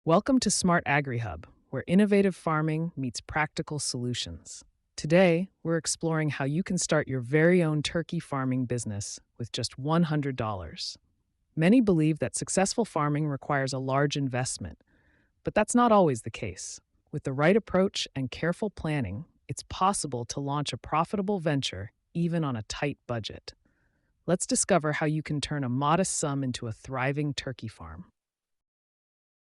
Welcome to SMART-AGRI Hub, where innovative farming meets practical solutions. Today, we're exploring how you can start your very own turkey farming business with just $100. Many believe that successful farming requires a large investment, but that's not always the case. With the right approach and careful planning, it's possible to launch a profitable venture even on a tight budget. Let's discover how you can turn a modest sum into a thriving turkey farm.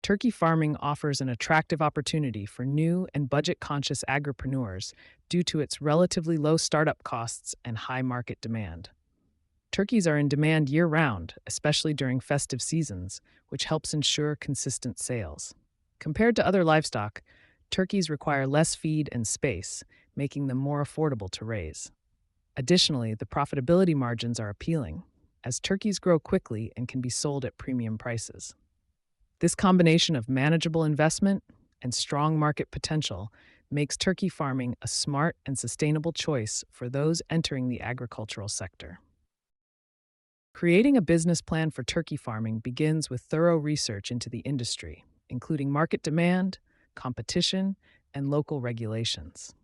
Turkey farming offers an attractive opportunity for new and budget-conscious agripreneurs due to its relatively low startup costs and high market demand. Turkeys are in demand year-round, especially during festive seasons, which helps ensure consistent sales. Compared to other livestock, turkeys require less feed and space, making them more affordable to raise. Additionally, the profitability margins are appealing, as turkeys grow quickly and can be sold at premium prices. This combination of manageable investment and strong market potential makes turkey farming a smart and sustainable choice for those entering the agricultural sector. Creating a business plan for turkey farming begins with thorough research into the industry, including market demand, competition, and local regulations.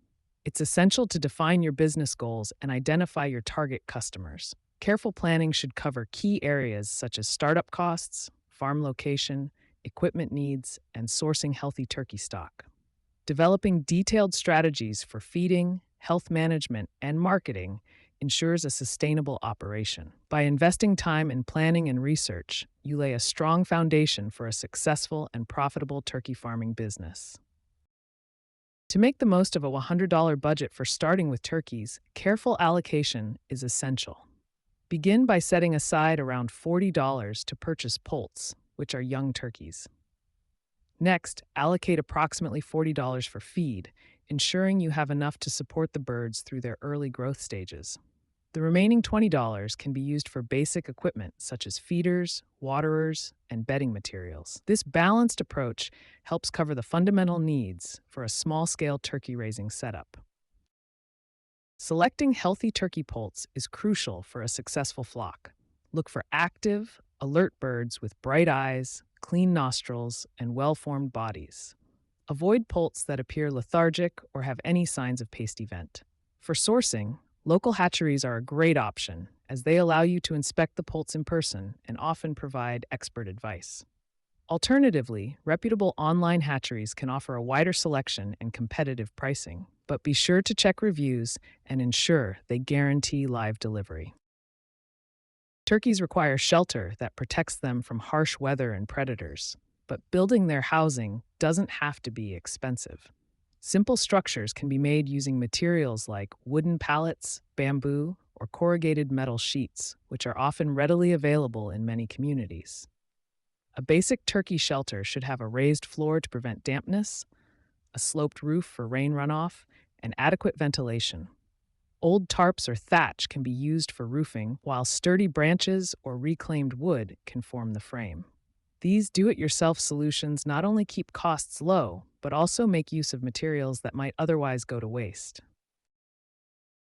It's essential to define your business goals and identify your target customers. Careful planning should cover key areas such as startup costs, farm location, equipment needs, and sourcing healthy turkey stock. Developing detailed strategies for feeding, health management, and marketing ensures a sustainable operation. By investing time in planning and research, you lay a strong foundation for a successful and profitable turkey farming business. To make the most of a $100 budget for starting with turkeys, careful allocation is essential. Begin by setting aside around $40 to purchase poults, which are young turkeys. Next, allocate approximately $40 for feed, ensuring you have enough to support the birds through their early growth stages. The remaining $20 can be used for basic equipment such as feeders, waterers, and bedding materials. This balanced approach helps cover the fundamental needs for a small-scale turkey raising setup. Selecting healthy turkey poults is crucial for a successful flock. Look for active, alert birds with bright eyes, clean nostrils, and well-formed bodies. Avoid poults that appear lethargic or have any signs of pasty vent. For sourcing, local hatcheries are a great option as they allow you to inspect the poults in person and often provide expert advice. Alternatively, reputable online hatcheries can offer a wider selection and competitive pricing, but be sure to check reviews and ensure they guarantee live delivery. Turkeys require shelter that protects them from harsh weather and predators, but building their housing doesn't have to be expensive. Simple structures can be made using materials like wooden pallets, bamboo, or corrugated metal sheets, which are often readily available in many communities. A basic turkey shelter should have a raised floor to prevent dampness, a sloped roof for rain runoff, and adequate ventilation. Old tarps or thatch can be used for roofing, while sturdy branches or reclaimed wood can form the frame. These do-it-yourself solutions not only keep costs low, but also make use of materials that might otherwise go to waste.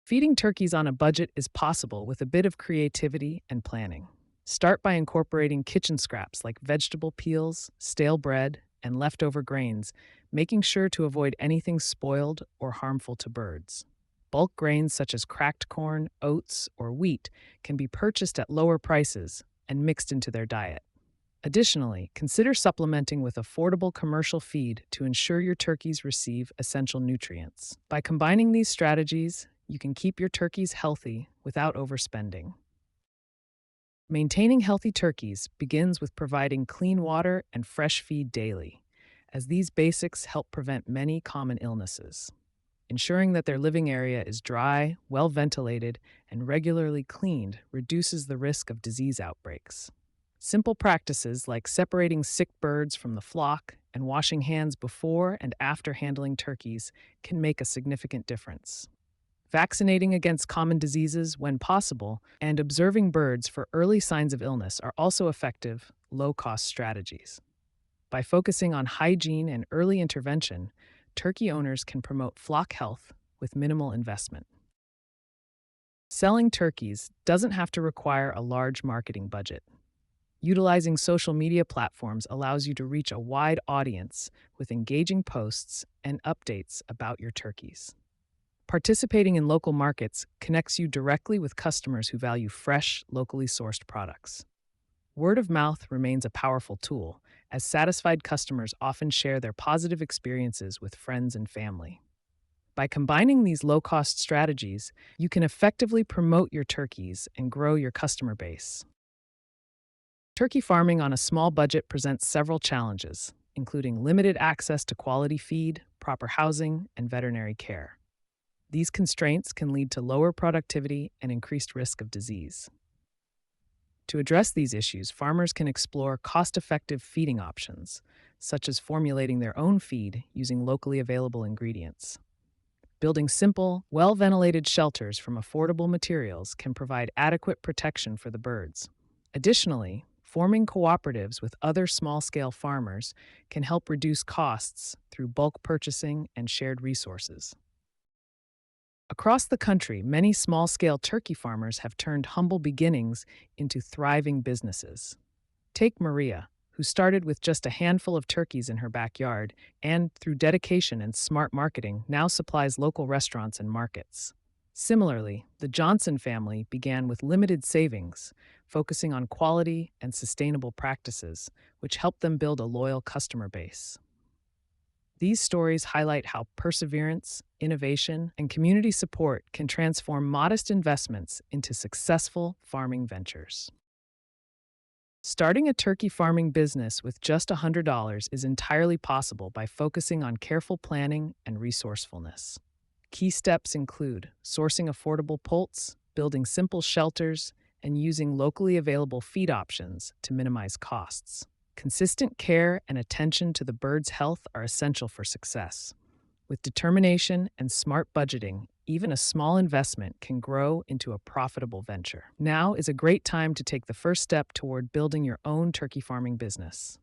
Feeding turkeys on a budget is possible with a bit of creativity and planning. Start by incorporating kitchen scraps like vegetable peels, stale bread, and leftover grains, making sure to avoid anything spoiled or harmful to birds. Bulk grains such as cracked corn, oats, or wheat can be purchased at lower prices and mixed into their diet. Additionally, consider supplementing with affordable commercial feed to ensure your turkeys receive essential nutrients. By combining these strategies, you can keep your turkeys healthy without overspending. Maintaining healthy turkeys begins with providing clean water and fresh feed daily, as these basics help prevent many common illnesses. Ensuring that their living area is dry, well ventilated, and regularly cleaned reduces the risk of disease outbreaks. Simple practices like separating sick birds from the flock and washing hands before and after handling turkeys can make a significant difference. Vaccinating against common diseases when possible and observing birds for early signs of illness are also effective, low-cost strategies. By focusing on hygiene and early intervention, turkey owners can promote flock health with minimal investment. Selling turkeys doesn't have to require a large marketing budget. Utilizing social media platforms allows you to reach a wide audience with engaging posts and updates about your turkeys. Participating in local markets connects you directly with customers who value fresh, locally sourced products. Word of mouth remains a powerful tool, as satisfied customers often share their positive experiences with friends and family. By combining these low cost strategies, you can effectively promote your turkeys and grow your customer base. Turkey farming on a small budget presents several challenges, including limited access to quality feed, proper housing, and veterinary care. These constraints can lead to lower productivity and increased risk of disease. To address these issues, farmers can explore cost-effective feeding options, such as formulating their own feed using locally available ingredients. Building simple, well-ventilated shelters from affordable materials can provide adequate protection for the birds. Additionally, forming cooperatives with other small-scale farmers can help reduce costs through bulk purchasing and shared resources. Across the country, many small-scale turkey farmers have turned humble beginnings into thriving businesses. Take Maria, who started with just a handful of turkeys in her backyard and, through dedication and smart marketing, now supplies local restaurants and markets. Similarly, the Johnson family began with limited savings, focusing on quality and sustainable practices, which helped them build a loyal customer base. These stories highlight how perseverance, innovation, and community support can transform modest investments into successful farming ventures. Starting a turkey farming business with just $100 is entirely possible by focusing on careful planning and resourcefulness. Key steps include sourcing affordable poults, building simple shelters, and using locally available feed options to minimize costs. Consistent care and attention to the bird's health are essential for success. With determination and smart budgeting, even a small investment can grow into a profitable venture. Now is a great time to take the first step toward building your own turkey farming business.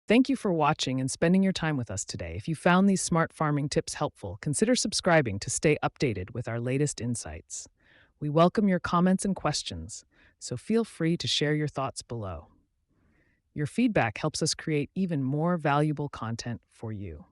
Thank you for watching and spending your time with us today. If you found these smart farming tips helpful, consider subscribing to stay updated with our latest insights. We welcome your comments and questions, so feel free to share your thoughts below. Your feedback helps us create even more valuable content for you.